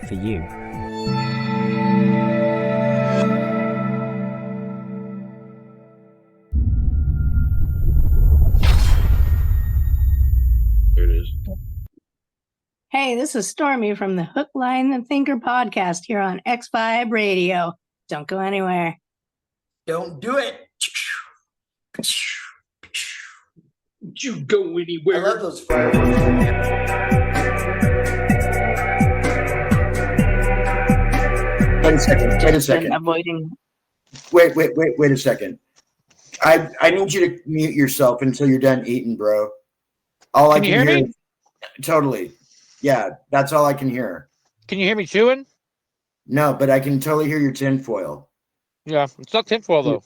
for you. There it is. Hey, this is Stormy from the Hook, Line, and Thinker podcast here on X5 Radio. Don't go anywhere. Don't do it. You go anywhere. I love those fireworks. Wait a second. Avoiding. Wait a second. I need you to mute yourself until you're done eating, bro. All I can hear me? Totally. Yeah, that's all I can hear. Can you hear me chewing? No, but I can totally hear your tinfoil. Yeah, it's not tinfoil though.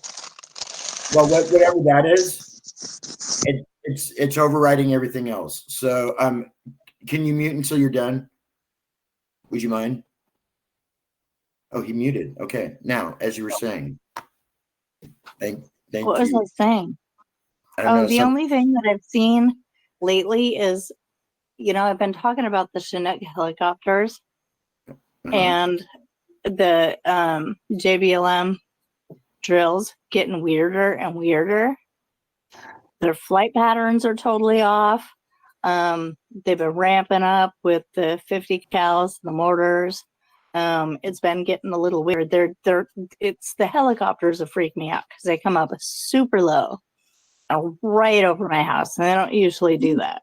Well, whatever that is, it's overriding everything else. So, can you mute until you're done? Would you mind? Oh, he muted. Okay. Now, as you were saying, thank what was I saying? The only thing that I've seen lately is, I've been talking about the Chinook helicopters and the JBLM drills getting weirder and weirder. Their flight patterns are totally off. They've been ramping up with the 50 cals, the mortars. It's been getting a little weird. It's the helicopters that freak me out because they come up super low, right over my house, and they don't usually do that.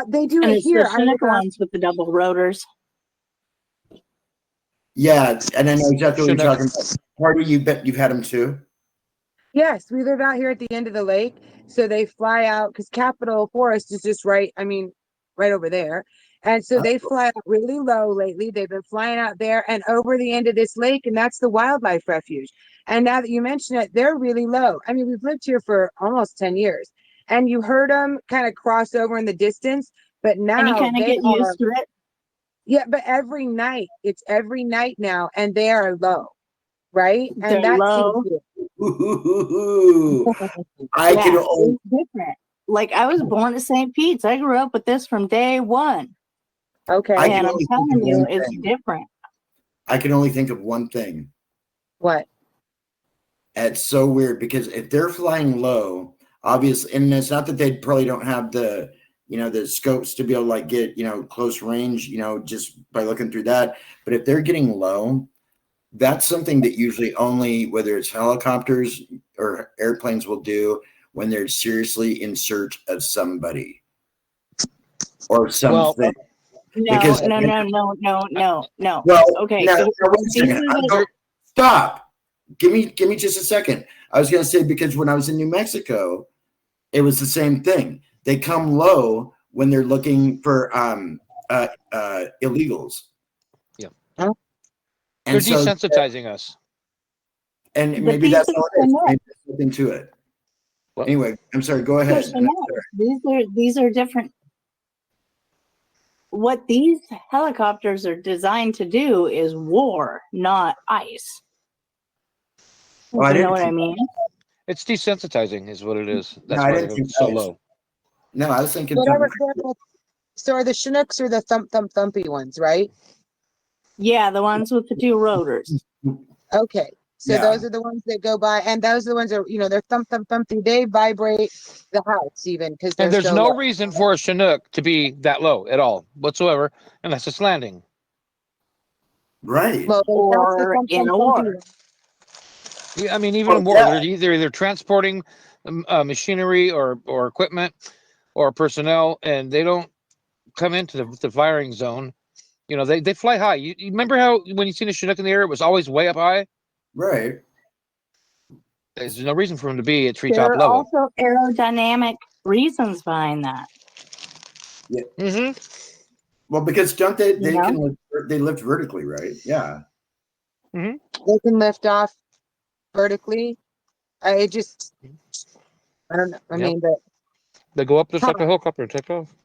They do and it it's here. The Chinook ones with the double rotors. Yeah, and I know exactly what you're talking about. Pardee, you've had them too? Yes, we live out here at the end of the lake, so they fly out because Capitol Forest is just right over there. And so they fly out really low lately. They've been flying out there and over the end of this lake, and that's the wildlife refuge. And now that you mention it, they're really low. I mean, we've lived here for almost 10 years, and you heard them kind of cross over in the distance, but now and you kind of get used to it. Yeah, but it's every night now, and they are low, right? They're and that's low. It's different. Like, I was born at St. Pete's. I grew up with this from day one. Okay. And I'm telling you, it's different. I can only think of one thing. What? It's so weird because if they're flying low, obviously, and it's not that they probably don't have the scopes to be able to like get, close range, just by looking through that. But if they're getting low, that's something that usually only, whether it's helicopters or airplanes, will do when they're seriously in search of somebody or something. No. Well, okay. Stop. Give me just a second. I was going to say, because when I was in New Mexico, it was the same thing. They come low when they're looking for illegals. Yeah. Huh? They're desensitizing us. And maybe that's all it is. Maybe there's something to it. Well, anyway, I'm sorry. Go ahead. These are different. What these helicopters are designed to do is war, not ice. You know what I mean? It's desensitizing, is what it is. That's why they're so low. No, I was thinking. So are the Chinooks or the thumpy ones, right? Yeah, the ones with the two rotors. Okay. So those are the ones that go by, and those are the ones that, they're thumpy. They vibrate the house even because. And there's no reason for a Chinook to be that low at all whatsoever, unless it's landing. Right. Well, or in a war. Yeah, I mean, even in war, they're either transporting machinery or equipment or personnel, and they don't come into the firing zone. They fly high. You remember how when you seen a Chinook in the air, it was always way up high? Right. There's no reason for them to be at treetop level. There are also aerodynamic reasons behind that. Yeah. Mm-hmm. Well, because don't they they lift vertically, right? Yeah. Mm-hmm. They can lift off vertically. I don't know. I mean, but they go up just like a helicopter and take off.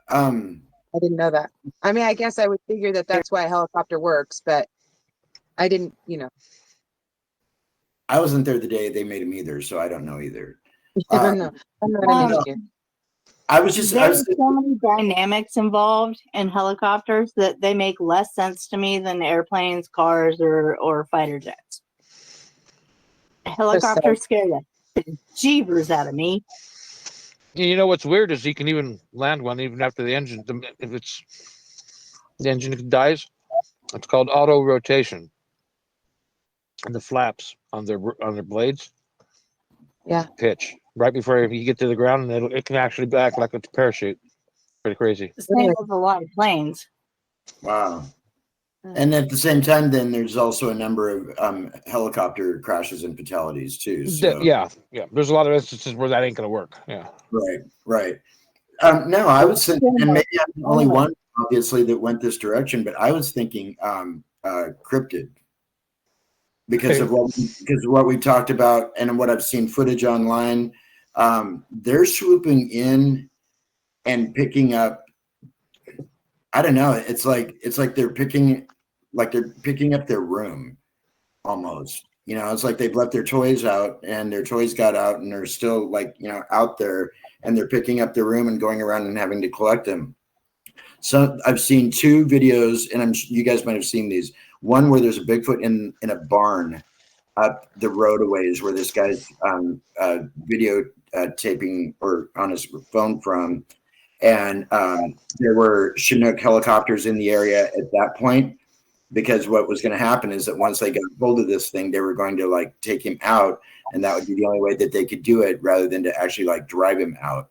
I didn't know that. I mean, I guess I would figure that that's why a helicopter works, but I didn't, I wasn't there the day they made them either, so I don't know either. I don't know. I'm not an engineer. There's so many dynamics involved in helicopters that they make less sense to me than airplanes, cars, or fighter jets. Helicopters scare the jeebers out of me. You know what's weird is you can even land one even after the engine, if the engine dies. It's called auto rotation, and the flaps on their blades, pitch right before you get to the ground, and it can actually act like a parachute. Pretty crazy. The same with a lot of planes. Wow. And at the same time, then there's also a number of helicopter crashes and fatalities too. So. Yeah. There's a lot of instances where that ain't gonna work. Yeah. Right. No, I was thinking, and maybe I'm the only one, obviously, that went this direction, but I was thinking cryptid because of what we talked about and what I've seen footage online. They're swooping in and picking up. I don't know. It's like they're picking up their room almost. You know, it's like they've left their toys out and their toys got out and they're still out there, and they're picking up their room and going around and having to collect them. So I've seen 2 videos, and you guys might have seen these. One where there's a Bigfoot in a barn up the road a ways where this guy's video taping or on his phone from. And there were Chinook helicopters in the area at that point, because what was going to happen is that once they got hold of this thing, they were going to take him out, and that would be the only way that they could do it, rather than to actually drive him out,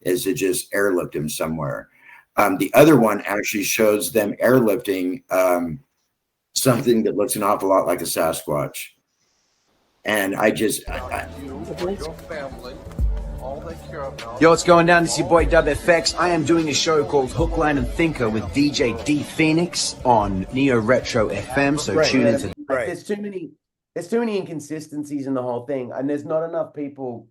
is to just airlift him somewhere. The other one actually shows them airlifting something that looks an awful lot like a Sasquatch. And Yo, what's going down? This is your boy WFX. I am doing a show called Hook, Line, and Thinker with DJ D Phoenix on Neo Retro FM. So tune into. There's too many inconsistencies in the whole thing, and there's not enough people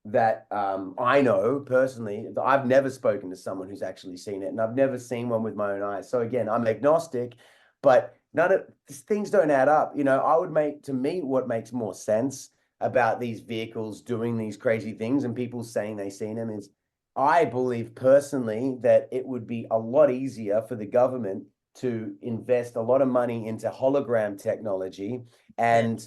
that I know personally. I've never spoken to someone who's actually seen it, and I've never seen one with my own eyes. So again, I'm agnostic, but none of these things don't add up. You know, what makes more sense about these vehicles doing these crazy things and people saying they've seen them is, I believe personally that it would be a lot easier for the government to invest a lot of money into hologram technology and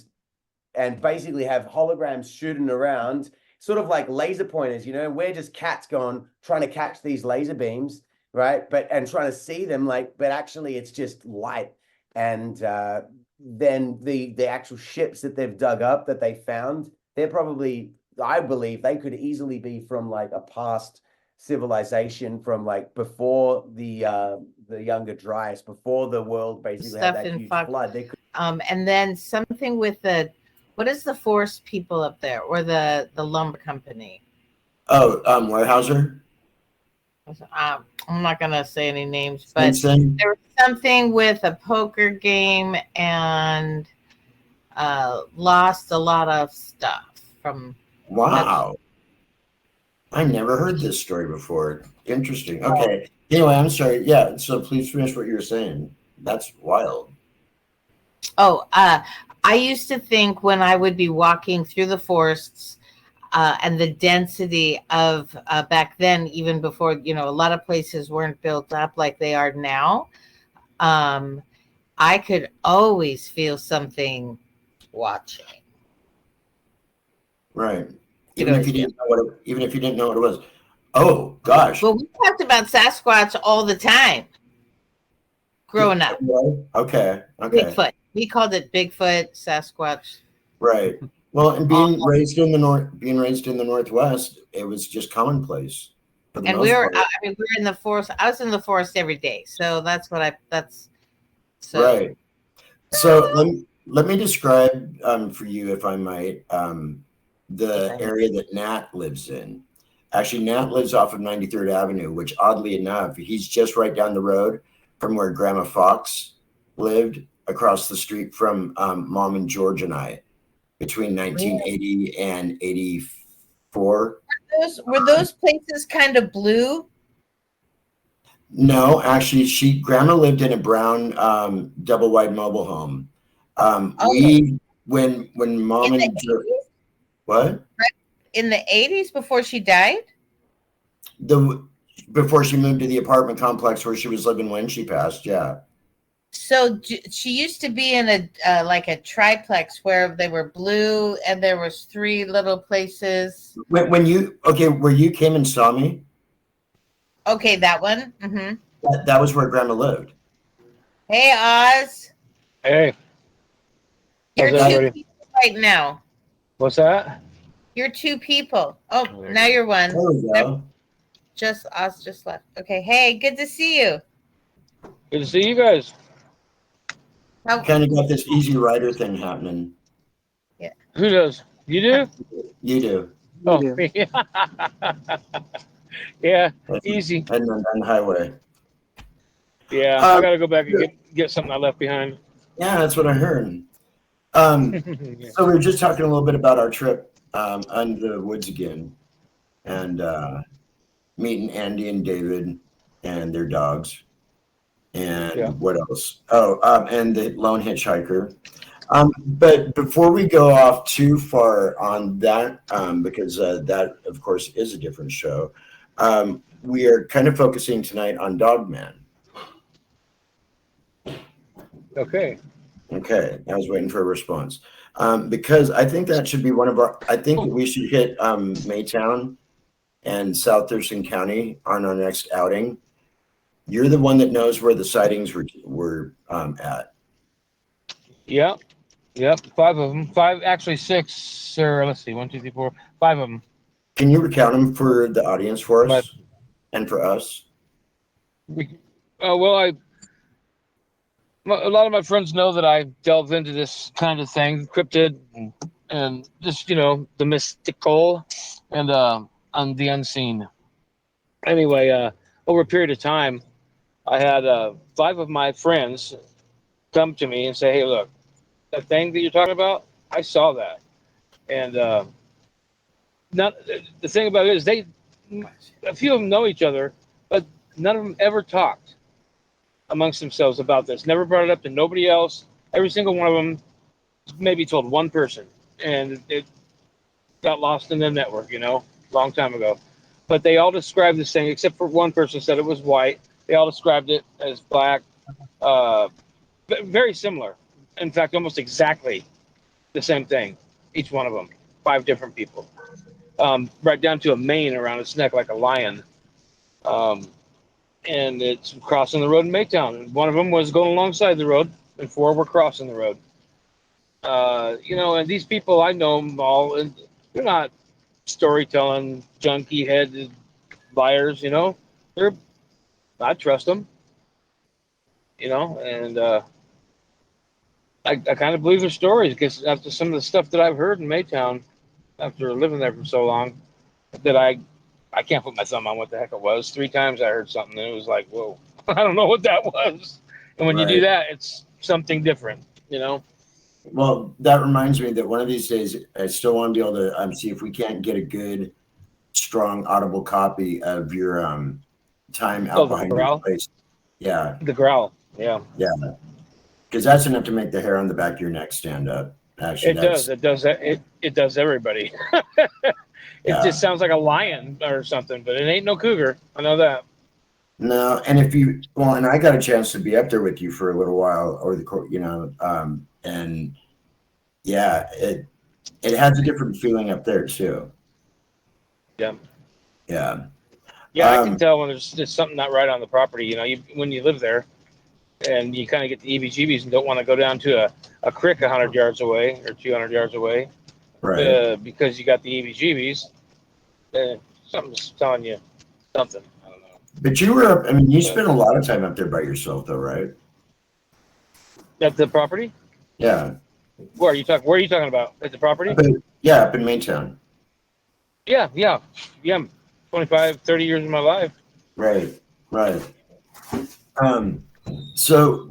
basically have holograms shooting around, sort of like laser pointers. You know, we're just cats trying to catch these laser beams, right? And trying to see them, but actually it's just light. And then the actual ships that they've dug up that they found, they're probably, I believe they could easily be from a past civilization, from before the Younger Dryas, before the world basically had that huge flood. They could... and then something with what is the forest people up there, or the lumber company? Oh, Weyerhaeuser. I'm not gonna say any names, but there was something with a poker game and lost a lot of stuff from. Wow, I never heard this story before. Interesting. Okay. Anyway, I'm sorry. Yeah. So please finish what you were saying. That's wild. Oh, I used to think when I would be walking through the forests. And the density of back then, even before, a lot of places weren't built up like they are now. I could always feel something watching. Right. Even if you didn't know what it was. Oh gosh. Well, we talked about Sasquatch all the time growing up. Okay. Bigfoot. We called it Bigfoot, Sasquatch. Right. Well, and being raised in the Northwest, it was just commonplace. And we were in the forest. I was in the forest every day, so that's what right. So let me describe for you, if I might, the area that Nat lives in. Actually, Nat lives off of 93rd Avenue, which oddly enough, he's just right down the road from where Grandma Fox lived, across the street from Mom and George and I. Between 1980 and 84. Were those places kind of blue? No, actually, Grandma lived in a brown double wide mobile home. When Mom and George, what? In the 80s before she died? before she moved to the apartment complex where she was living when she passed. Yeah. So she used to be in a like a triplex where they were blue and there was 3 little places. When you where you came and saw me. Okay, that one. Mm-hmm. That was where Grandma lived. Hey, Oz. Hey. You're How's 2 everybody? people right now. What's that? You're 2 people. Oh, now you're 1. There we go. Oz just left. Okay. Hey, good to see you. Good to see you guys. Kind of got this easy rider thing happening. Yeah. Who does? You do? You do. Oh, You do. yeah. Easy. Heading on the highway. Yeah, I gotta go back and get something I left behind. Yeah, that's what I heard. So we were just talking a little bit about our trip under the woods again, and meeting Andy and David and their dogs, and what else? Oh, and the lone hitchhiker. But before we go off too far on that, because that of course is a different show, we are kind of focusing tonight on Dogman. Okay. I was waiting for a response. Because I think that should be one of our, I think we should hit Maytown and South Thurston County on our next outing. You're the one that knows where the sightings were at. Yep. 5 of them. 5, actually 6. Or let's see, 1, 2, 3, 4, 5 of them. Can you recount them for the audience for us and for us? Well, a lot of my friends know that I delve into this kind of thing, cryptid, and just the mystical and on the unseen. Anyway, over a period of time, I had 5 of my friends come to me and say, "Hey, look, that thing that you're talking about, I saw that." And not the thing about it is a few of them know each other, but none of them ever talked amongst themselves about this. Never brought it up to nobody else. Every single one of them maybe told one person, and it got lost in the network, long time ago. But they all described this thing, except for one person said it was white. They all described it as black. Very similar. In fact, almost exactly the same thing. Each one of them. 5 different people. Right down to a mane around its neck like a lion. And it's crossing the road in Maytown. One of them was going alongside the road, and 4 were crossing the road. And these people, I know them all, and they're not storytelling, junkie-headed liars, I trust them, and I kind of believe their stories because after some of the stuff that I've heard in Maytown, after living there for so long, that I can't put my thumb on what the heck it was. 3 times I heard something and it was like, whoa, I don't know what that was. And when you do that, it's something different, Well, that reminds me that one of these days, I still want to be able to see if we can't get a good, strong, audible copy of your time out behind your place. Yeah. The growl. Yeah. Yeah. Because that's enough to make the hair on the back of your neck stand up. Actually, it does everybody. It just sounds like a lion or something, but it ain't no cougar. I know that. No, and and I got a chance to be up there with you for a little while, and yeah, it has a different feeling up there too. Yeah. Yeah. Yeah, I can tell when there's something not right on the property. When you live there, and you kind of get the EBGBs and don't want to go down to a creek 100 yards away or 200 yards away, right? Because you got the EBGBs. Something's telling you something. I don't know. But you were up. I mean, you spent a lot of time up there by yourself, though, right? At the property? Yeah. Where are you talking about? At the property? Up in Maytown. Yeah. 25, 30 years of my life. Right. So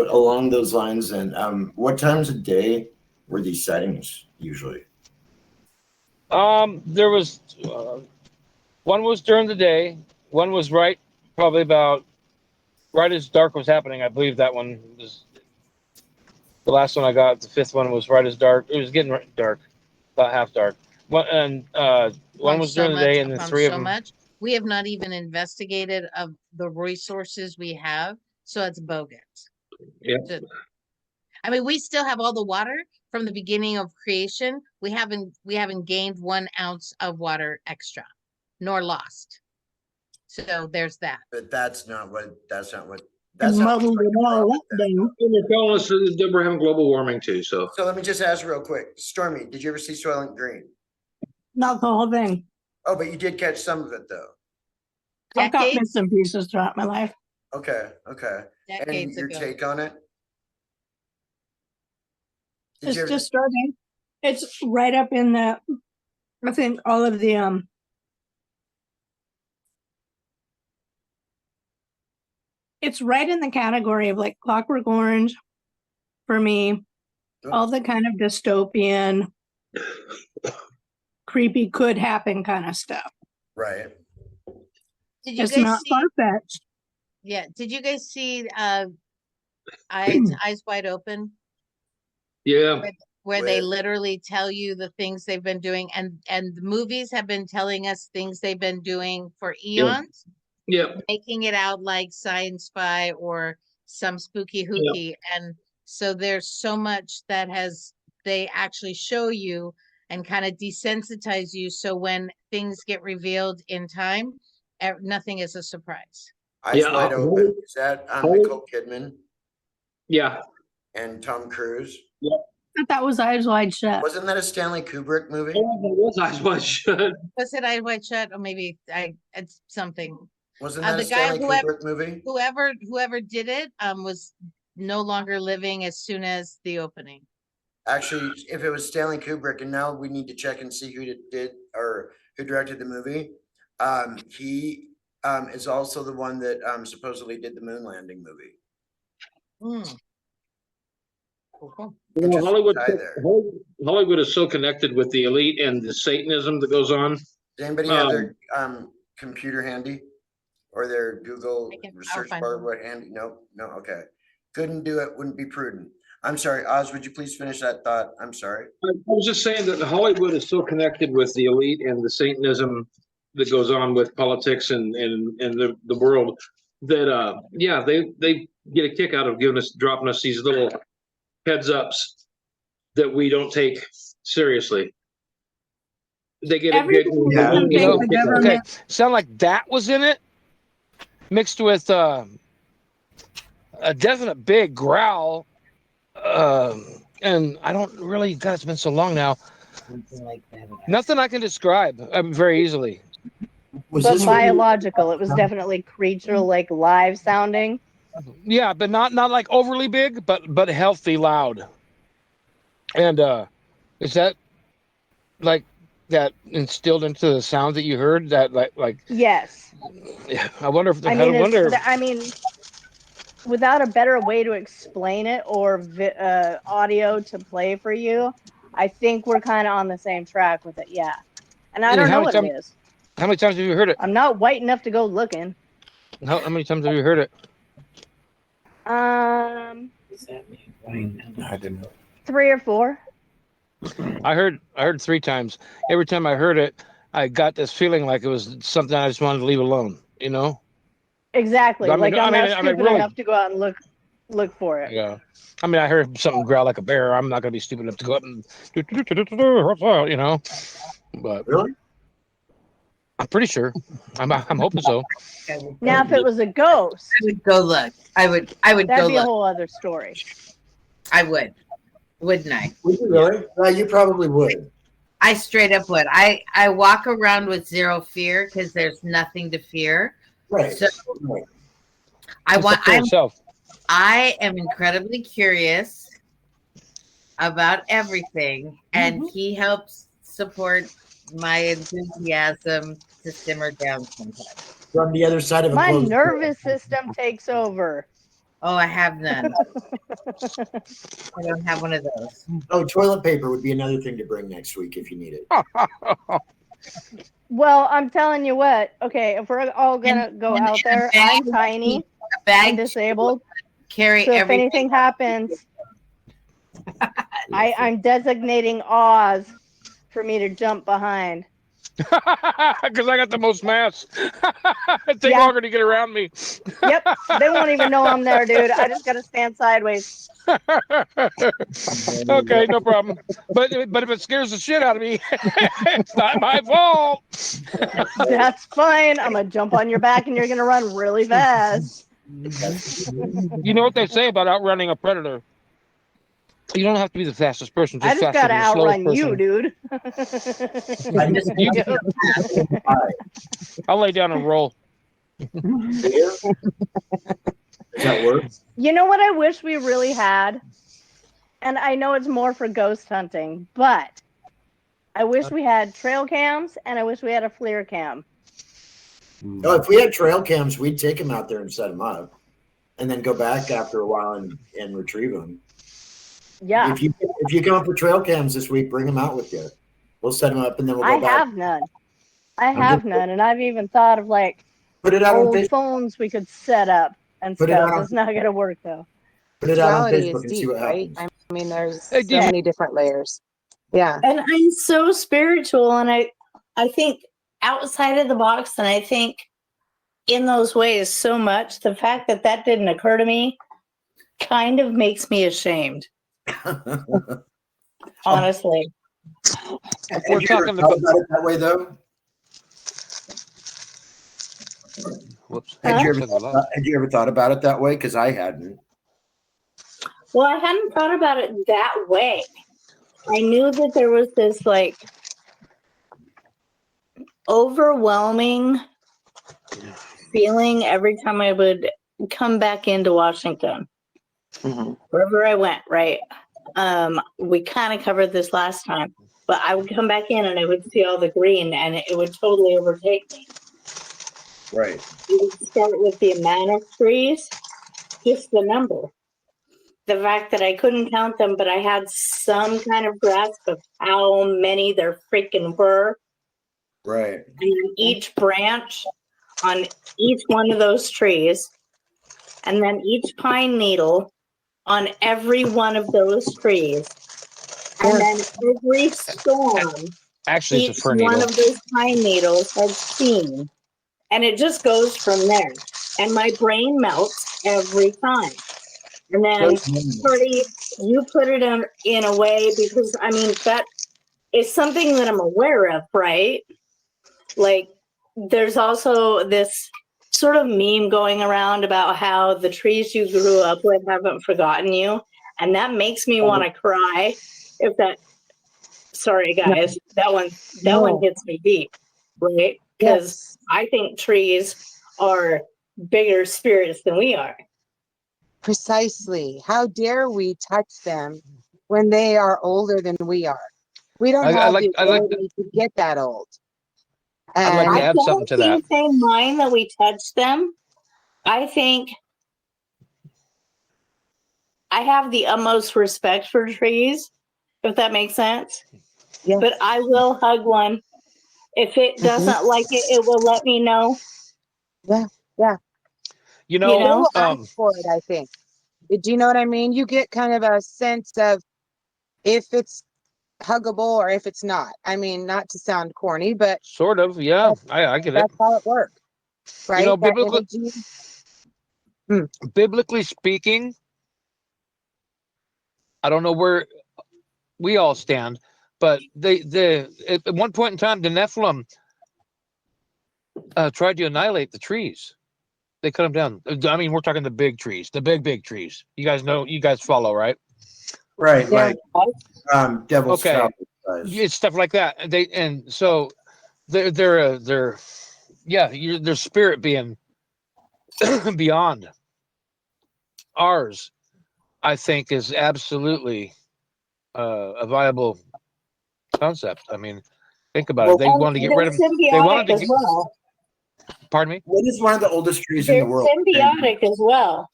along those lines, then, what times of day were these sightings usually? There was one was during the day. One was probably about right as dark was happening. I believe that one was the last one I got. The 5th one was right as dark. It was getting dark, about half dark. One was during the day, and then 3 of them. we have not even investigated of the resources we have. So it's bogus. Yeah. I mean, we still have all the water from the beginning of creation. We haven't gained 1 ounce of water extra, nor lost. So there's that. But that's not what. And That's muddled it all up then. And they're telling us that we're having global warming too. So So let me just ask real quick, Stormy, did you ever see Soylent Green? Not the whole thing. Oh, but you did catch some of it though. I've got Decades? bits and pieces throughout my life. Okay. And Decades your ago. take on it? Did It's you ever- disturbing. It's right up in the, I think all of the it's right in the category of like Clockwork Orange for me. All the kind of dystopian, creepy could happen kind of stuff. Right. Did you It's guys not see? far-fetched. Yeah. Did you guys see Eyes Wide Open? yeah, Where they With- literally tell you the things they've been doing, and the movies have been telling us things they've been doing for eons, yeah. making it out like science fi or some spooky hooky. And so there's so much that they actually show you and kind of desensitize you. So when things get revealed in time, nothing is a surprise. Eyes Yeah, Wide Open. Is that Holly- Nicole Kidman Yeah. and Tom Cruise? I thought that was Eyes Wide Shut. Wasn't that a Stanley Kubrick movie? Oh, it was Eyes Wide Shut. Was it Eyes Wide Shut? Or maybe it's something. Wasn't that the a guy Stanley Kubrick movie? Whoever did it was no longer living as soon as the opening. Actually, if it was Stanley Kubrick, and now we need to check and see who did or who directed the movie. He is also the one that supposedly did the moon landing movie. Cool. Well, Interesting Hollywood, tie there. Hollywood is so connected with the elite and the Satanism that goes on. Does anybody have their computer handy or their Google I'll search find bar? one. What handy? No. Okay. Couldn't do it. Wouldn't be prudent. I'm sorry, Oz. Would you please finish that thought? I'm sorry. I was just saying that Hollywood is so connected with the elite and the Satanism that goes on with politics and the world that they get a kick out of dropping us these little heads ups that we don't take seriously. They get a good. Everything Yeah. something You know, the okay. government. Sound like that was in it, mixed with a definite big growl. And I don't really. God, it's been so long now. Something like that. Nothing I can describe very easily. Was But this biological. It was definitely creature like live sounding. Yeah, but not like overly big, but healthy, loud. And is that like that instilled into the sound that you heard? That like Yes. I wonder if I mean, without a better way to explain it or audio to play for you, I think we're kind of on the same track with it. Yeah. And I don't know what it is. How many times have you heard it? I'm not white enough to go looking. How many times have you heard it? Does that mean right? I didn't know. 3 or 4. I heard 3 times. Every time I heard it, I got this feeling like it was something I just wanted to leave alone. You know? Exactly. I mean- like I'm I not mean, stupid really- enough to go out and look for it. Yeah. I mean, I heard something growl like a bear. I'm not gonna be stupid enough to go up and you know. But Really? I'm pretty sure. I'm hoping so. Now, if it was a ghost, I would go look. I would that'd go be a look. whole other story. I would. Wouldn't I? Would you really? No, you probably would. I straight up would. I walk around with zero fear because there's nothing to fear. Right. So Right. I am incredibly curious about everything, and he helps support my enthusiasm to simmer down sometimes. From the other side of a My closed door. nervous system takes over. Oh, I have none. I don't have one of those. Oh, toilet paper would be another thing to bring next week if you need it. Well, I'm telling you what. Okay, if we're all gonna go and out a there, bag. I'm tiny, A I'm bag disabled. carry So if everything. anything happens, I'm designating Oz for me to jump behind. Because I got the most mass. It take longer to get around me. Yep. They won't even know I'm there, dude. I just gotta stand sideways. Okay, no problem. But if it scares the shit out of me, it's not my fault. That's fine. I'm gonna jump on your back and you're gonna run really fast. You know what they say about outrunning a predator? You don't have to be the fastest person. I just faster gotta than the slowest outrun you, person. dude. I just I'll lay down and roll. Does that work? You know what I wish we really had? And I know it's more for ghost hunting, but I wish we had trail cams and I wish we had a FLIR cam. Oh, if we had trail cams, we'd take them out there and set them up and then go back after a while and retrieve them. Yeah. If you come up with trail cams this week, bring them out with you. We'll set them up and then we'll go back. I have none. I have none. And I've even thought of like put it out old on Facebook. Phones we could set up and Put it stuff. out on- It's not going to work though. Put it out on Sexuality Facebook is and deep, see what right? happens. I mean, there's so Yeah. many different layers. Yeah. And I'm so spiritual and I think outside of the box and I think in those ways so much. The fact that that didn't occur to me kind of makes me ashamed. Honestly. We're talking about it that way though. Whoops. Had you ever thought about it that way? Because I hadn't. Well, I hadn't thought about it that way. I knew that there was this like overwhelming feeling every time I would come back into Washington. Wherever I went, right? We kind of covered this last time, but I would come back in and I would see all the green and it would totally overtake me. Right. You would start with the amount of trees, just the number. The fact that I couldn't count them, but I had some kind of grasp of how many there freaking were. Right. And each branch on each one of those trees, and then each pine needle on every one of those trees. And then every storm, actually, each it's a fir one needle. of those pine needles has seen. And it just goes from there. And my brain melts every time. And then, Party, you put it in a way because, I mean, that is something that I'm aware of, right? Like, there's also this sort of meme going around about how the trees you grew up with haven't forgotten you. And that makes me want to cry. If that, sorry guys, that one hits me deep, right? Because I think trees are bigger spirits than we are. Precisely. How dare we touch them when they are older than we are? We don't have the ability to get that old. I'd like to add something to that. I don't think they mind that we touch them. I think I have the utmost respect for trees, if that makes sense. Yes. But I will hug one. If it doesn't like it, it will let me know. Yeah, yeah. You know, ask for it, I think. Do you know what I mean? You get kind of a sense of if it's huggable or if it's not. I mean, not to sound corny, but sort of, yeah. I get it. That's how it works, right? You know, biblically speaking, I don't know where we all stand, but at one point in time, the Nephilim tried to annihilate the trees. They cut them down. I mean, we're talking the big trees, the big trees. You guys know, you guys follow, right? Right, yeah. like devil's okay. size. It's stuff like that. And so their spirit being beyond ours, I think, is absolutely a viable concept. I mean, think about it. They wanted to get rid of them. They wanted to as well. Pardon me? What is one of the oldest trees in the world? Symbiotic as well.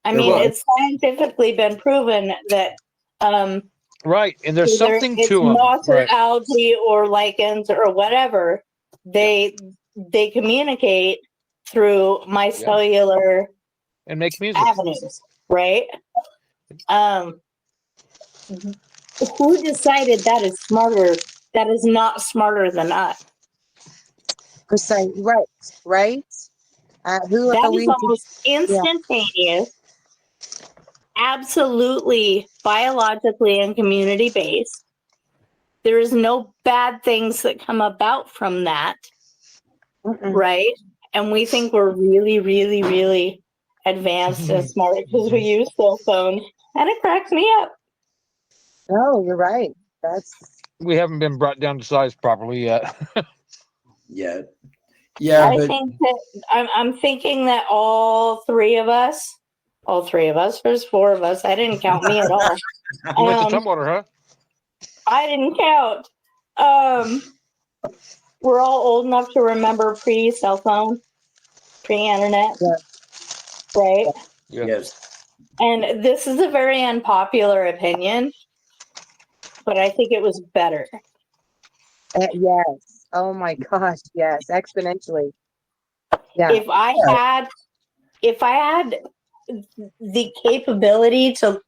I mean, it's scientifically been proven that right, and there's something to them. Moss or algae or lichens or whatever. They communicate through mycellular and make music avenues, right? Who decided that is smarter? That is not smarter than us. Precise. Right. Right. Who That are is we? almost Yeah. instantaneous, absolutely biologically and community based. There is no bad things that come about from that, right? And we think we're really, really, really advanced and smart because we use cell phones, and it cracks me up. No, you're right. We haven't been brought down to size properly yet. Yeah. Yeah, I but think that I'm thinking that all three of us, there's four of us. I didn't count me at all. You went to Tumwater, huh? I didn't count. We're all old enough to remember pre-cell phone, pre-internet, right? Yeah. yes. And this is a very unpopular opinion, but I think it was better. Yes. Oh my gosh. Yes. Exponentially. Yeah. If I had the capability to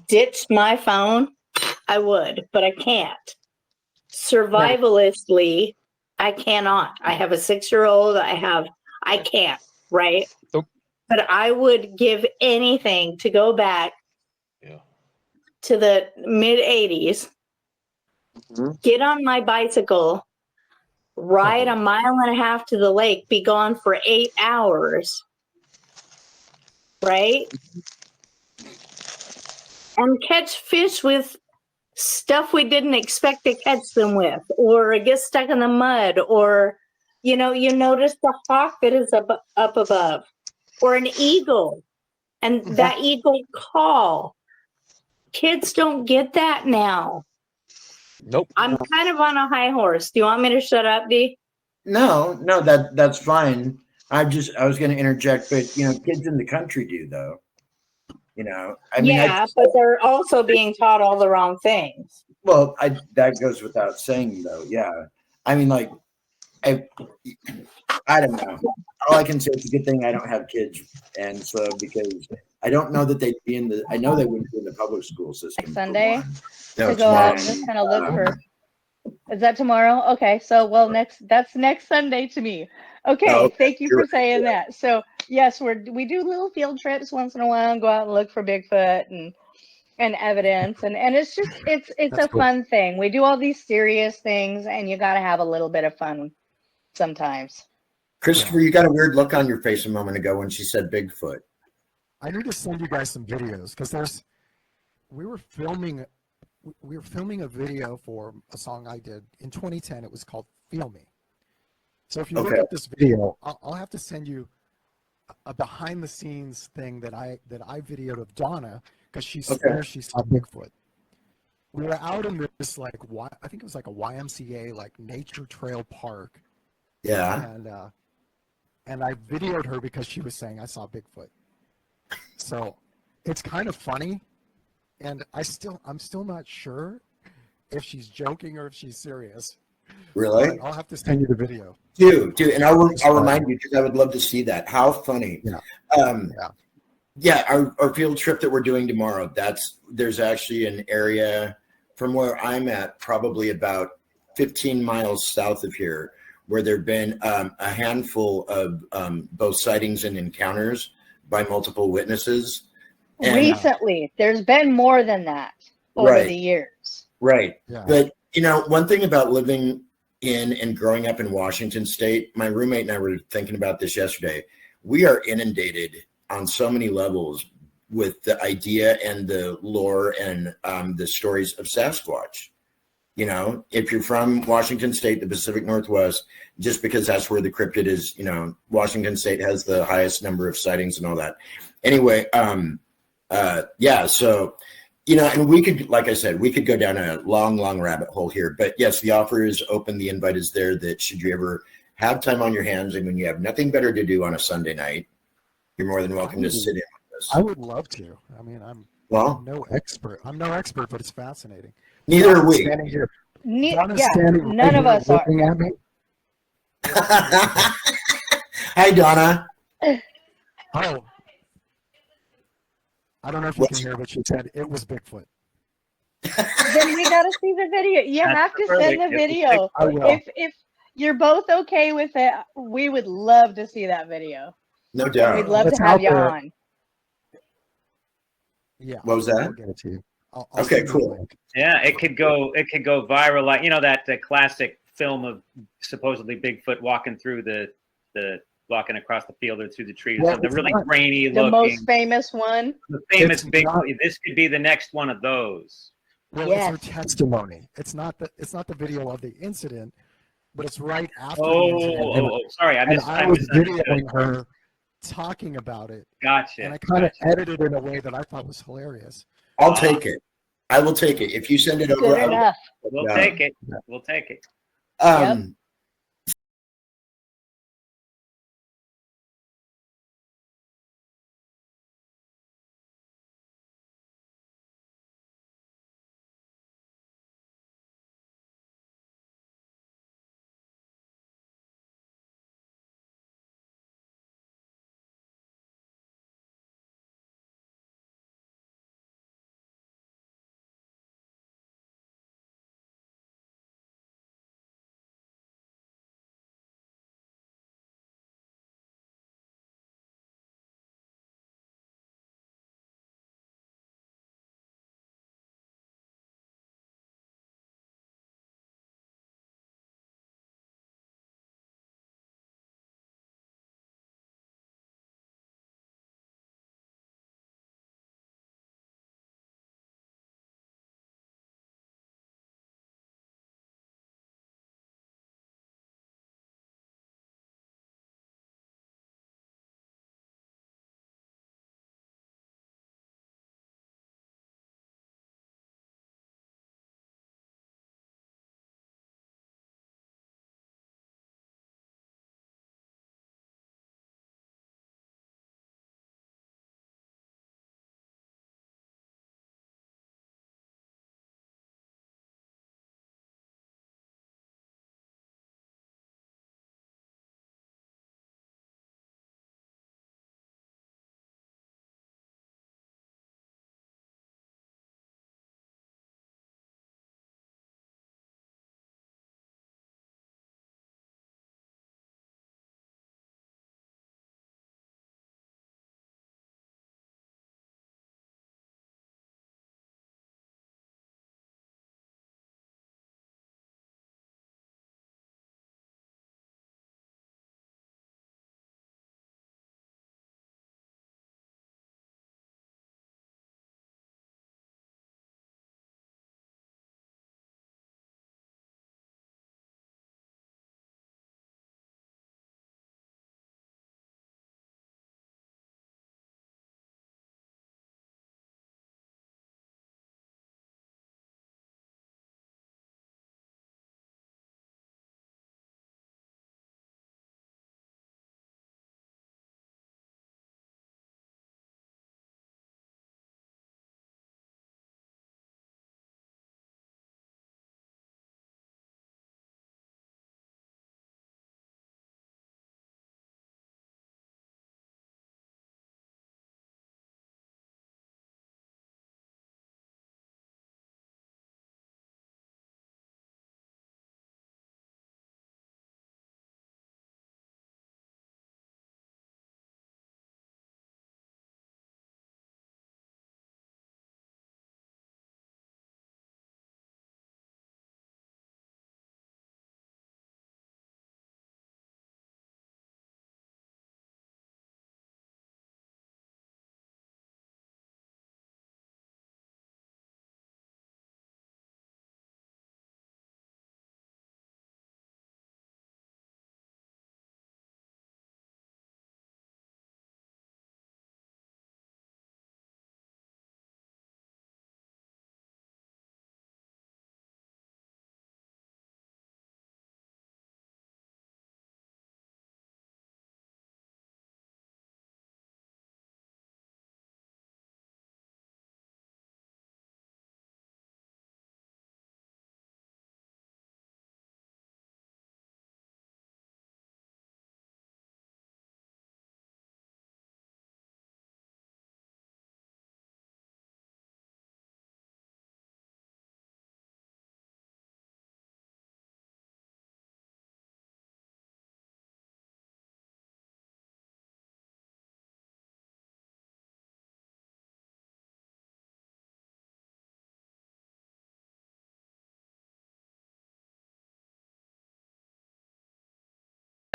ditch my phone, I would, but I can't. Survivalistly, I cannot. I have a 6-year-old. I can't, right? Nope. But I would give anything to go back to the mid 80s, get on my bicycle, ride 1.5 miles to the lake, be gone for 8 hours, right? And catch fish with stuff we didn't expect to catch them with, or get stuck in the mud, or, you notice the hawk that is up above, or an eagle, and that eagle call. Kids don't get that now. Nope. I'm kind of on a high horse. Do you want me to shut up, Dee? No, that's fine. I was going to interject, but kids in the country do though. I mean, but they're also being taught all the wrong things. Well, that goes without saying though. Yeah, I mean, like, I don't know. All I can say is a good thing I don't have kids, and so because I don't know that they'd be I know they wouldn't be in the public school system. Sunday No, to go out and just kind of look for. Is that tomorrow? Okay, so that's next Sunday to me. Okay, thank you for saying that. So yes, we do little field trips once in a while and go out and look for Bigfoot and evidence, and it's just it's a fun thing. We do all these serious things, and you got to have a little bit of fun sometimes. Christopher, you got a weird look on your face a moment ago when she said Bigfoot. I need to send you guys some videos because we were filming a video for a song I did in 2010. It was called "Feel Me." So if you look at this video, I'll have to send you a behind-the-scenes thing that I videoed of Donna because she saw Bigfoot. We were out in this I think it was like a YMCA nature trail park. Yeah. And I videoed her because she was saying I saw Bigfoot. So it's kind of funny, and I'm still not sure if she's joking or if she's serious. Really? But I'll have to send you the video. Dude, and I'll remind you because I would love to see that. How funny. Yeah. Our field trip that we're doing tomorrow, there's actually an area from where I'm at, probably about 15 miles south of here, where there've been a handful of both sightings and encounters by multiple witnesses. And, recently, there's been more than that over the years. Right. Yeah. But, one thing about living in and growing up in Washington State, my roommate and I were thinking about this yesterday. We are inundated on so many levels with the idea and the lore and the stories of Sasquatch. If you're from Washington State, the Pacific Northwest, just because that's where the cryptid is, Washington State has the highest number of sightings and all that. Anyway, so, and we could, like I said, we could go down a long, long rabbit hole here. But yes, the offer is open. The invite is there that should you ever have time on your hands and when you have nothing better to do on a Sunday night, you're more than welcome to sit in with us. I would love to. I mean, I'm no expert, but it's fascinating. Neither are we. Standing here. None of us are. Looking at me. Hi, Donna. Oh. I don't know if you can hear, but she said it was Bigfoot. Then we got to see the video. You have to send the video. you're both okay with it, we would love to see that video. No doubt. We'd love It's to have out you there. on. Yeah. What was I'll that? get it to you. I'll Okay, send you the cool. link. Yeah, it could go viral, like that classic film of supposedly Bigfoot walking through the walking across the field or through the trees, Well, something it's really not- grainy The looking. most famous one. The famous It's Bigfoot. not- This could be the next one of those. Well, Yes. it's her testimony. It's not the video of the incident, but it's right after the Oh, incident. sorry, I And I was misunderstood. videoing her talking about it, Gotcha. and I kind of edited it in a way that I thought was hilarious. I'll take it. I will take it. If you send it over, Good I will. enough. We'll Yeah. take it. We'll take it. Um,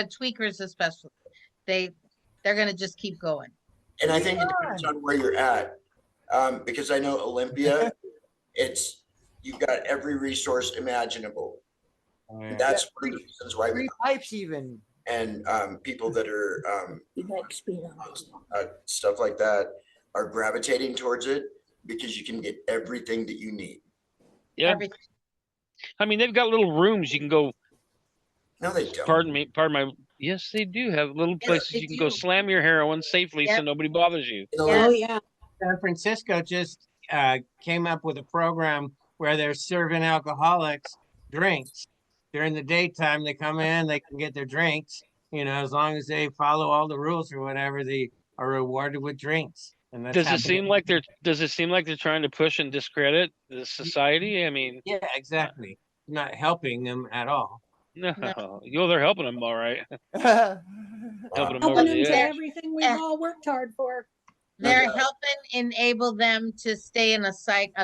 but tweakers especially, they're going to just keep going. And I think it depends on where you're at, because I know Olympia, you've got every resource imaginable. And that's one of the reasons why free pipes even. And people that are stuff like that are gravitating towards it because you can get everything that you need. Yeah. Everything. I mean, they've got little rooms you can go. No, they don't. Pardon my. Yes, they do have little places you can go slam your heroin safely so nobody bothers you. Oh yeah. San Francisco just came up with a program where they're serving alcoholics drinks. During the daytime, they come in, they can get their drinks. You know, as long as they follow all the rules or whatever, they are rewarded with drinks. And that's Does it seem like they're trying to push and discredit the society? I mean, yeah, exactly. Not helping them at all. No, they're helping them all right. Helping them to everything we've all worked hard for. They're helping enable them to stay in a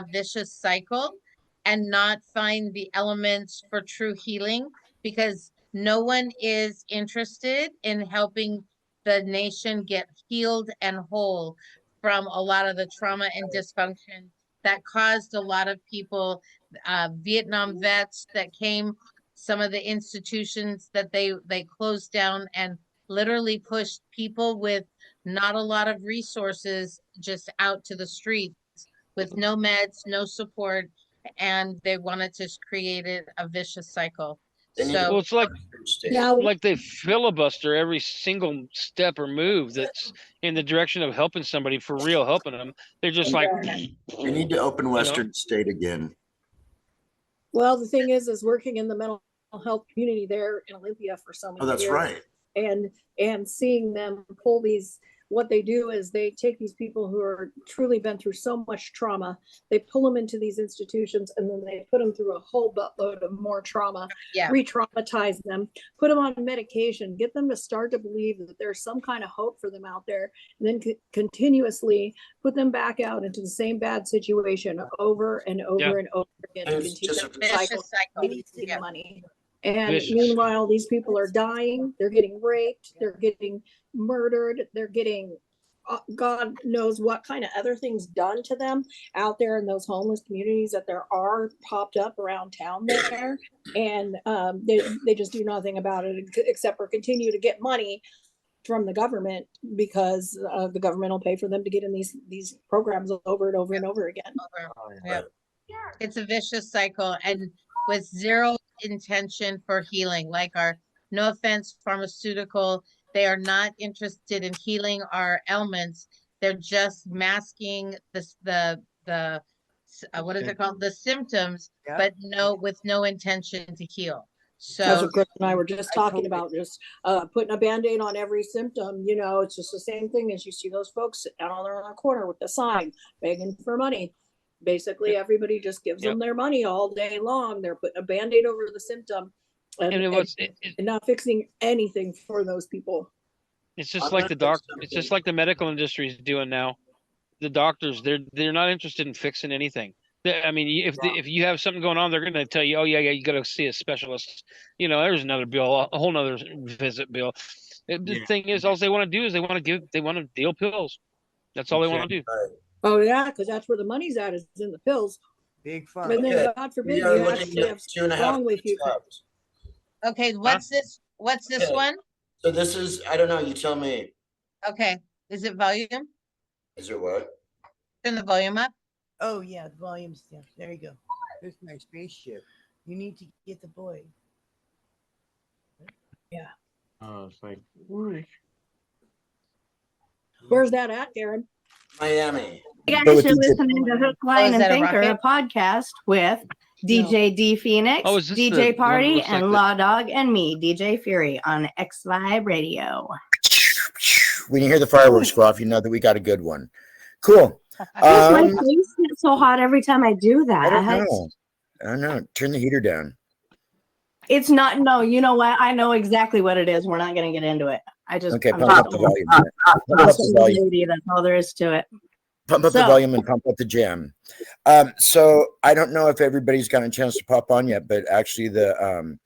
vicious cycle and not find the elements for true healing, because no one is interested in helping the nation get healed and whole from a lot of the trauma and dysfunction that caused a lot of people, Vietnam vets that came, some of the institutions that they closed down and literally pushed people with not a lot of resources just out to the streets with no meds, no support, and they wanted to create a vicious cycle. So it's like they filibuster every single step or move that's in the direction of helping somebody for real, helping them. They're just like, we need to open Western State again. Well, the thing is working in the mental health community there in Olympia for so many years. Oh, that's right. And seeing them pull these, what they do is they take these people who are truly been through so much trauma, they pull them into these institutions, and then they put them through a whole buttload of more trauma, re-traumatize them, put them on medication, get them to start to believe that there's some kind of hope for them out there, and then continuously put them back out into the same bad situation over and over and over again. And to it's continue just the cycle. Money. And Vicious. meanwhile, these people are dying, they're getting raped, they're getting murdered, they're getting God knows what kind of other things done to them out there in those homeless communities that there are popped up around town there. And they just do nothing about it except for continue to get money from the government, because the government will pay for them to get in these programs over and over and over again. It's a vicious cycle, and with zero intention for healing. Like our, no offense, pharmaceutical, they are not interested in healing our ailments. They're just masking the what is it called, the symptoms, but with no intention to heal. So that's what Chris and I were just talking about, just putting a Band-Aid on every symptom. You know, it's just the same thing as you see those folks sitting down on the corner with the sign begging for money. Basically, everybody just gives them their money all day long. They're putting a Band-Aid over the symptom and not fixing anything for those people. It's just like it's just like the medical industry is doing now. The doctors, they're not interested in fixing anything. I mean, if you have something going on, they're going to tell you, oh yeah, you got to see a specialist. You know, there's another bill, a whole nother visit bill. The thing is, all they want to do is they want to deal pills. That's all they want to do. Oh yeah, because that's where the money's at, is in the pills. Big Pharma. And then God forbid you actually have something wrong with you. Okay, what's this one? So this is, I don't know, you tell me. Okay, is it volume? Is it what? Turn the volume up. Oh yeah, the volume's down. There you go. There's my spaceship. You need to get the boy. Yeah. Oh, it's like, where's that at, Karen? Miami. You guys are listening to Hook, Line, and Thinker, a podcast with DJ D Phoenix, DJ Party, and LAWDAWG, and me, DJ Fury, on X Vibe Radio. When you hear the fireworks go off, you know that we got a good one. Cool. My face gets so hot every time I do that. I don't know. Turn the heater down. It's not. No, you know what? I know exactly what it is. We're not going to get into it. I just pump up the volume. Pump up the volume. That's all there is to it. Pump up the volume and pump up the jam. So I don't know if everybody's got a chance to pop on yet, but actually the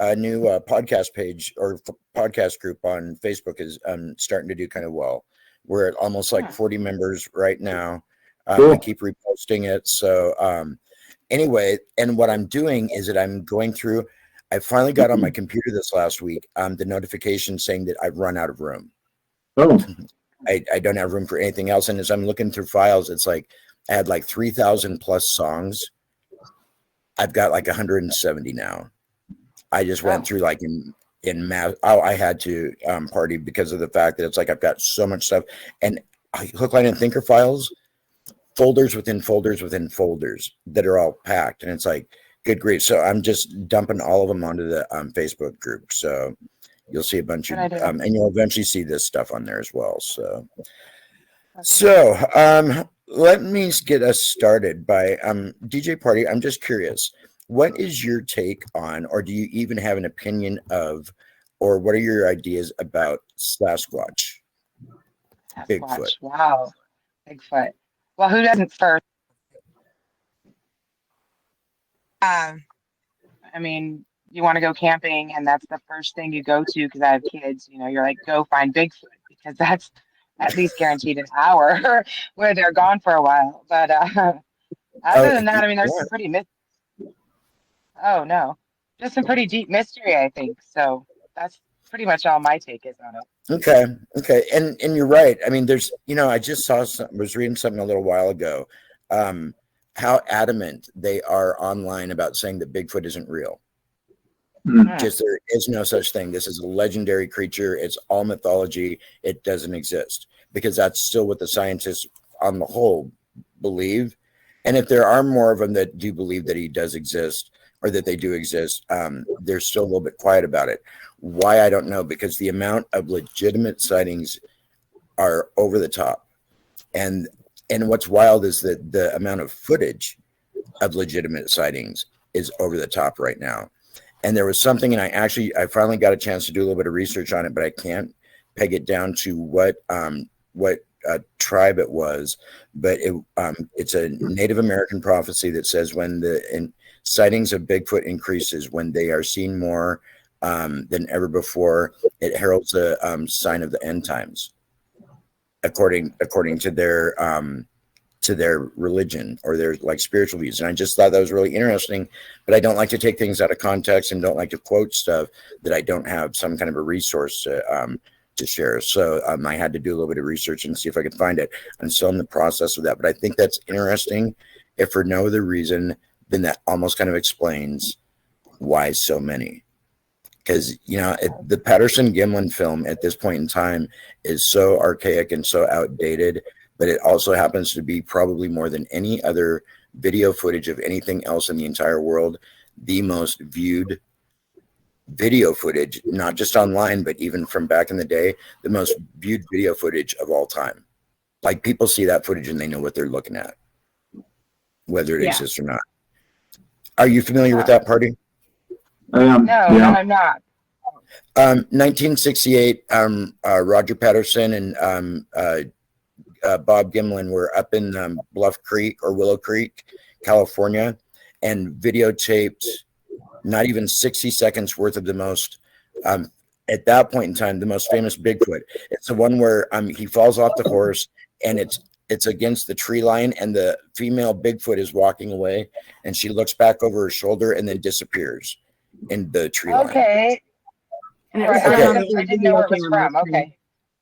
podcast page or podcast group on Facebook is starting to do kind of well. We're at almost like 40 members right now. Cool. I keep reposting it. So anyway, and what I'm doing is that I'm going through, I finally got on my computer this last week, the notification saying that I've run out of room. Oh. I don't have room for anything else. And as I'm looking through files, it's like I had like 3,000 plus songs. I've got like 170 now. I just went through like in math. Oh, I had to party because of the fact that it's like I've got so much stuff, and hook, line, and thinker files, folders within folders within folders that are all packed, and it's like, good grief. So I'm just dumping all of them onto the Facebook group. So you'll see a bunch of, and you'll eventually see this stuff on there as well. So let me get us started by DJ Pardee. I'm just curious, what is your take on, or do you even have an opinion of, or what are your ideas about Sasquatch? Bigfoot. Wow. Bigfoot. Well, who doesn't first? I mean, you want to go camping, and that's the first thing you go to because I have kids. You know, you're like, go find Bigfoot because that's at least guaranteed an hour where they're gone for a while. But other than that, I mean, there's some pretty Oh no, just some pretty deep mystery, I think. So that's pretty much all my take is on it. Okay, and you're right. I mean, there's, you know, I just was reading something a little while ago, how adamant they are online about saying that Bigfoot isn't real. Just there is no such thing. This is a legendary creature. It's all mythology. It doesn't exist, because that's still what the scientists on the whole believe. And if there are more of them that do believe that he does exist, or that they do exist, they're still a little bit quiet about it. Why, I don't know, because the amount of legitimate sightings are over the top. And what's wild is that the amount of footage of legitimate sightings is over the top right now. And there was something, and I finally got a chance to do a little bit of research on it, but I can't peg it down to what tribe it was. But it's a Native American prophecy that says when the sightings of Bigfoot increases, when they are seen more than ever before, it heralds a sign of the end times, according to their religion or their like spiritual views. And I just thought that was really interesting, but I don't like to take things out of context and don't like to quote stuff that I don't have some kind of a resource to share. So I had to do a little bit of research and see if I could find it. I'm still in the process of that, but I think that's interesting, if for no other reason then that almost kind of explains why so many. Because, you know, the Patterson-Gimlin film at this point in time is so archaic and so outdated, but it also happens to be probably more than any other video footage of anything else in the entire world, the most viewed video footage, not just online, but even from back in the day, the most viewed video footage of all time. Like, people see that footage and they know what they're looking at, whether it exists or not. Are you familiar with that, Pardee? I am. No, I'm not. 1968, Roger Patterson and Bob Gimlin were up in Bluff Creek or Willow Creek, California, and videotaped not even 60 seconds worth of the most, at that point in time, the most famous Bigfoot. It's the one where he falls off the horse, and it's against the tree line, and the female Bigfoot is walking away, and she looks back over her shoulder and then disappears in the tree line. Okay. And I didn't know where it was from.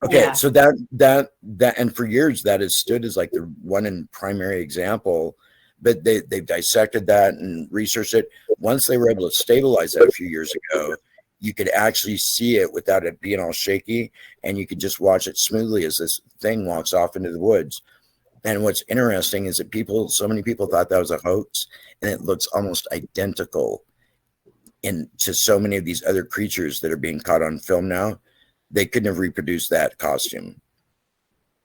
Okay, so that and for years that has stood as like the one and primary example, but they've dissected that and researched it. Once they were able to stabilize that a few years ago, you could actually see it without it being all shaky, and you could just watch it smoothly as this thing walks off into the woods. And what's interesting is that so many people thought that was a hoax, and it looks almost identical to so many of these other creatures that are being caught on film now. They couldn't have reproduced that costume.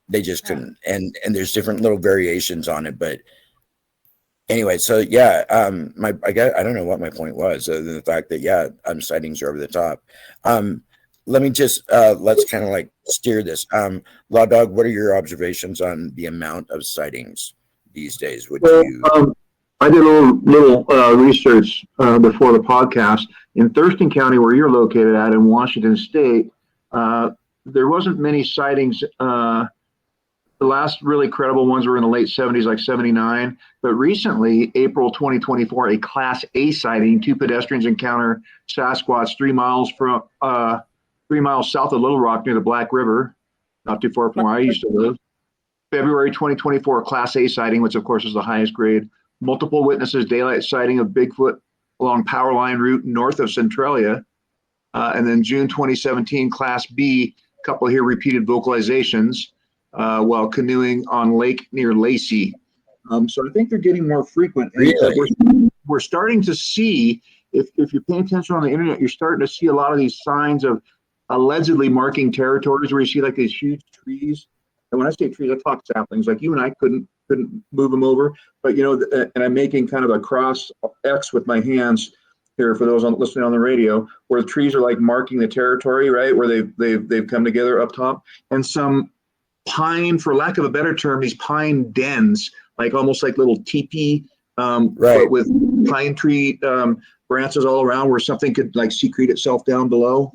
They just couldn't. And there's different little variations on it, but anyway, so yeah, I don't know what my point was, other than the fact that sightings are over the top. Let me just let's kind of like steer this. LawDawg, what are your observations on the amount of sightings these days? I did a little research before the podcast. In Thurston County, where you're located at in Washington State, there wasn't many sightings. The last really credible ones were in the late 70s, like 79. But recently, April 2024, a Class A sighting, 2 pedestrians encounter Sasquatch 3 miles south of Little Rock near the Black River, not too far from where I used to live. February 2024, Class A sighting, which of course is the highest grade. Multiple witnesses, daylight sighting of Bigfoot along Power Line Route north of Centralia. And then June 2017, Class B, couple here repeated vocalizations while canoeing on lake near Lacey. So I think they're getting more frequent. Really? We're starting to see, if you're paying attention on the internet, you're starting to see a lot of these signs of allegedly marking territories where you see like these huge trees. And when I say trees, I talk saplings. Like you and I couldn't move them over, but and I'm making kind of a cross X with my hands here for those listening on the radio, where the trees are like marking the territory, right, where they've come together up top, and some pine, for lack of a better term, these pine dens, like almost like little teepee, but with pine tree branches all around, where something could like secrete itself down below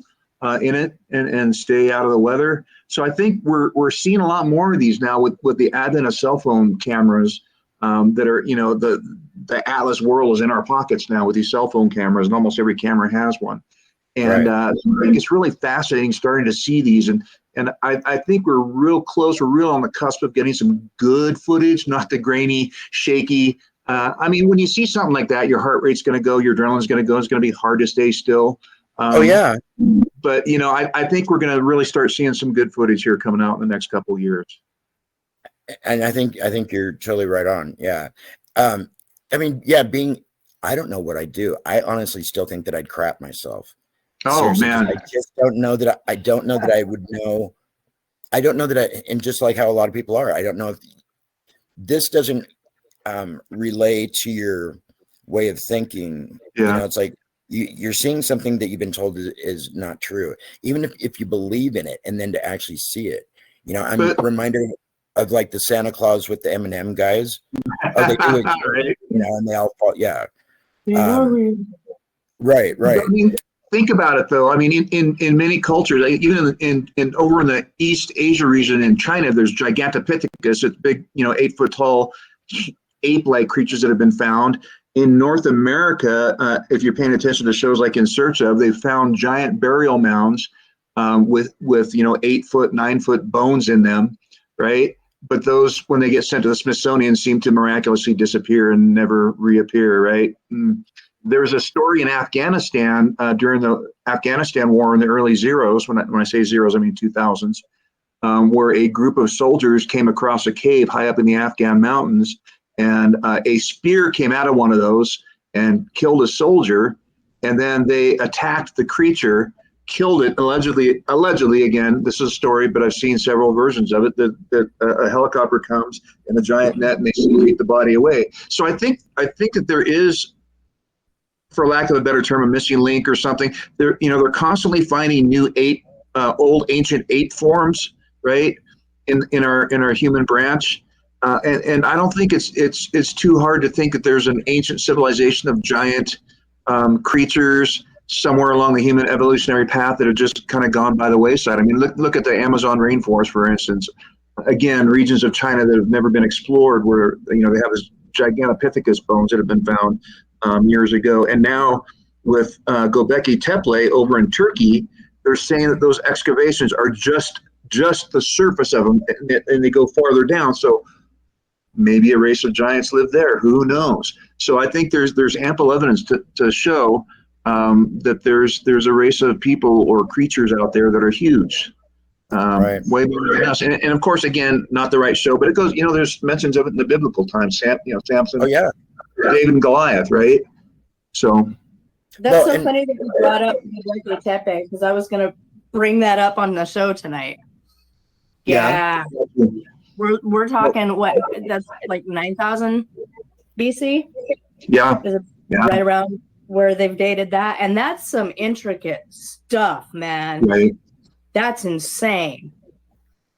in it and stay out of the weather. So I think we're seeing a lot more of these now with the advent of cell phone cameras that are, the Atlas world is in our pockets now with these cell phone cameras, and almost every camera has one. And I think it's really fascinating starting to see these. And I think we're real close. We're real on the cusp of getting some good footage, not the grainy, shaky. I mean, when you see something like that, your heart rate's going to go, your adrenaline's going to go. It's going to be hard to stay still. But I think we're going to really start seeing some good footage here coming out in the next couple of years. And I think you're totally right on. Yeah. I mean, I don't know what I'd do. I honestly still think that I'd crap myself. Oh, seriously, man. I just don't know that. I don't know that I would know. I don't know that and just like how a lot of people are, I don't know if this doesn't relay to your way of thinking. Yeah. It's like you're seeing something that you've been told is not true, even if you believe in it, and then to actually see it. I'm reminded of like the Santa Claus with the M&M guys. Oh, they do it, and they all fall. Yeah. Right. I mean, think about it though. I mean, in many cultures, even in over in the East Asia region in China, there's Gigantopithecus. It's big, 8 foot tall ape-like creatures that have been found. In North America, if you're paying attention to shows like In Search Of, they've found giant burial mounds with 8 foot, 9 foot bones in them, right? But those, when they get sent to the Smithsonian, seem to miraculously disappear and never reappear, right? There was a story in Afghanistan during the Afghanistan war in the early zeros. When I say zeros, I mean 2000s, where a group of soldiers came across a cave high up in the Afghan mountains, and a spear came out of one of those and killed a soldier, and then they attacked the creature, killed it, allegedly again, this is a story, but I've seen several versions of it, that a helicopter comes in a giant net and they secrete the body away. So I think that there is, for lack of a better term, a missing link or something. They're constantly finding new old ancient ape forms, right, in our human branch. And I don't think it's too hard to think that there's an ancient civilization of giant creatures somewhere along the human evolutionary path that have just kind of gone by the wayside. I mean, look at the Amazon rainforest, for instance. Again, regions of China that have never been explored, where they have this Gigantopithecus bones that have been found years ago. And now with Göbekli Tepe over in Turkey, they're saying that those excavations are just the surface of them, and they go farther down. So maybe a race of giants lived there. Who knows? So I think there's ample evidence to show that there's a race of people or creatures out there that are huge, way more than us. And of course, again, not the right show, but it goes. There's mentions of it in the biblical times. Samson. Oh yeah. David and Goliath, right? So that's so funny that you brought up Göbekli Tepe, because I was going to bring that up on the show tonight. Yeah. We're talking what? That's like 9,000 BC. Yeah. Right around where they've dated that, and that's some intricate stuff, man. Right. That's insane.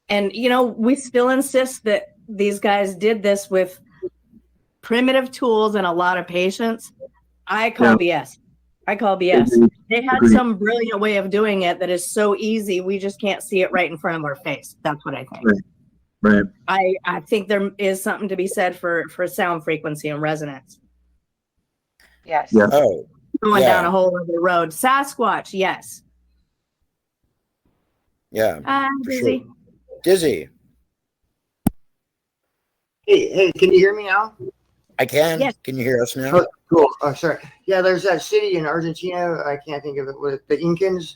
And we still insist that these guys did this with primitive tools and a lot of patience, I call BS. I call BS. They had Agreed. some brilliant way of doing it that is so easy. We just can't see it right in front of our face. That's what I think. Right. I think there is something to be said for sound frequency and resonance. Yes. Yeah. Oh, Going yeah. down a whole other road. Sasquatch, yes. Yeah. I'm for busy. sure. Dizzy. Hey, can you hear me now? I can. Yes. Can you hear us now? Oh, cool. Oh, sorry. Yeah, there's that city in Argentina. I can't think of it. With the Incans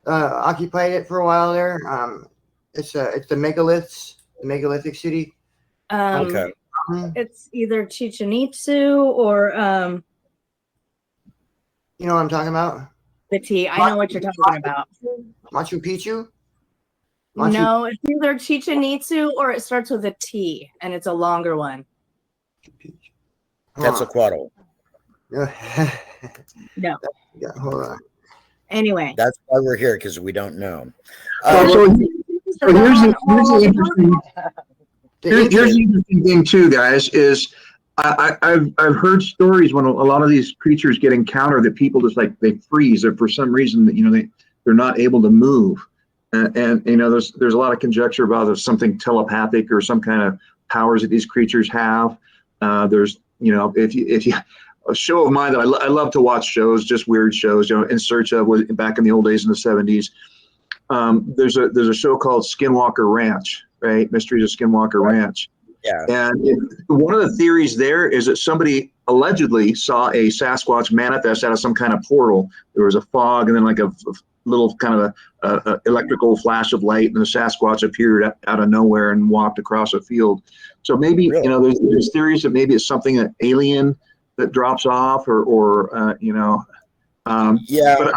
occupied it for a while there. It's the megalithic city. Okay. It's either Chichen Itzu or You know what I'm talking about? the T. I know what you're talking about. Machu Picchu. No, it's either Chichen Itzu or it starts with a T, and it's a longer one. Quetzalcoatl. Yeah. No. Yeah, hold on. Anyway. That's why we're here, because we don't know. So here's the interesting thing too, guys, is I've heard stories when a lot of these creatures get encountered that people just like they freeze, or for some reason that they're not able to move, and there's a lot of conjecture about if something telepathic or some kind of powers that these creatures have. There's if you a show of mine that I love to watch shows, just weird shows, in search of back in the old days in the 70s. There's a show called Skinwalker Ranch, right? Mysteries of Skinwalker Ranch. Yeah. And one of the theories there is that somebody allegedly saw a Sasquatch manifest out of some kind of portal. There was a fog and then like a little kind of a electrical flash of light, and the Sasquatch appeared out of nowhere and walked across a field. So maybe, there's theories that maybe it's something, an alien that drops off or yeah. But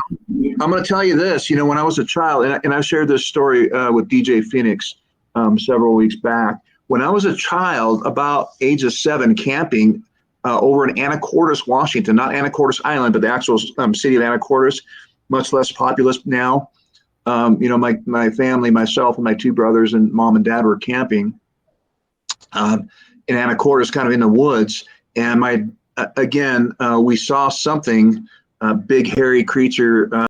I'm going to tell you this, when I was a child, and I shared this story with DJ Phoenix several weeks back. When I was a child, about age of 7, camping over in Anacortes, Washington, not Anacortes Island, but the actual city of Anacortes, much less populous now. My family, myself and my 2 brothers and mom and dad were camping in Anacortes, kind of in the woods. And we saw something, a big hairy creature